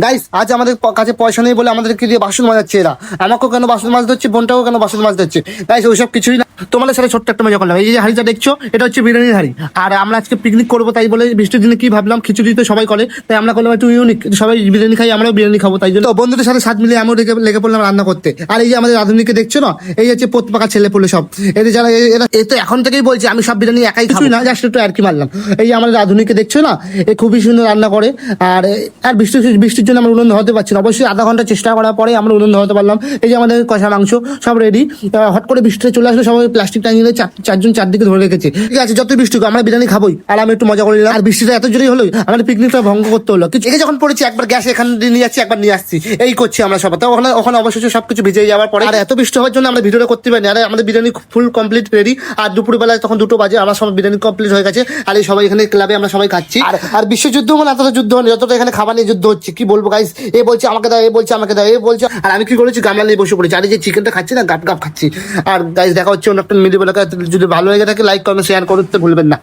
Guys আজ আমাদের কাছে পয়সা নেই বলে আমাদেরকে দিয়ে বাসন মাজাচ্ছে এরা। আমাকেও কেন বাসন মাজতে হচ্ছে, বোনটাকেও কেন বাসন মাজতে হচ্ছে। গাইস ওইসব কিছুই না, তোমাদের সাথে ছোট্ট একটা মজা করলাম। এই যে হাড়িটা দেখছো, এটা হচ্ছে বিরিয়ানির হাড়ি। আর আমরা আজকে পিকনিক করবো, তাই বলে বৃষ্টির দিনে কি ভাবলাম, খিচুড়ি তো সবাই করে, তাই আমরা করলাম একটু ইউনিক, সবাই বিরিয়ানি খাই, আমরাও বিরিয়ানি খাবো। তাই জন্য তো বন্ধুদের সাথে সাথ মিলিয়ে আমরা লেগে পড়লাম রান্না করতে। আর এই যে আমাদের রাঁধুনিকে দেখছো না, এই হচ্ছে পোত পাকা ছেলে পুলে সব। এদের যারা এরা এ তো এখন থেকেই বলছে আমি সব বিরিয়ানি একাই খাবো না, জাস্ট একটু আর কি মারলাম। এই যে আমাদের রাঁধুনিকে দেখছো না, এ খুবই সুন্দর রান্না করে। আর আর বৃষ্টির জন্য আমরা উনুন ধরাতে পারছি না। অবশ্যই আধা ঘন্টা চেষ্টা করার পরে আমরা উনুন ধরাতে পারলাম। এই যে আমাদের কষা মাংস সব রেডি। হট করে বৃষ্টিতে চলে আসলে সবাই প্লাস্টিক টাঙিয়ে চারজন চারদিকে ধরে রেখেছে। ঠিক আছে, যত বৃষ্টি হোক আমরা বিরিয়ানি খাবোই। আর আমি একটু মজা করে নিলাম। আর বৃষ্টিটা এত জোরেই হলো আমাদের পিকনিকটা ভঙ্গ করতে হলো। কিছু একে যখন পড়েছি, একবার গ্যাস এখানে নিয়ে যাচ্ছি, একবার নিয়ে আসছি, এই করছি আমরা সবাই। তো ওখানে অবশ্যই সবকিছু ভিজে যাওয়ার পরে আর এত বৃষ্টি হওয়ার জন্য আমরা ভিডিওটা করতে পারিনি। আর আমাদের বিরিয়ানি ফুল কমপ্লিট রেডি। আর দুপুরবেলায় তখন 2টো বাজে, আমার সব বিরিয়ানি কমপ্লিট হয়ে গেছে। আর এই সবাই এখানে ক্লাবে আমরা সবাই খাচ্ছি। আর বিশ্বযুদ্ধ মানে এতটা যুদ্ধ মানে যতটা এখানে খাবার নিয়ে যুদ্ধ হচ্ছে, কি বলবো গাইস। এ বলছে আমাকে দাও, এ বলছে আমাকে দাও, এ বলছে। আর আমি কি করেছি, গামলা নিয়ে বসে পড়েছি। আর এই যে চিকেনটা খাচ্ছি না, গাপ গাপ খাচ্ছি। আর গাইস দেখা হচ্ছে অন্য একটা মিডিয়া। যদি ভালো লেগে থাকে লাইক কমেন্ট শেয়ার করতে ভুলবেন না।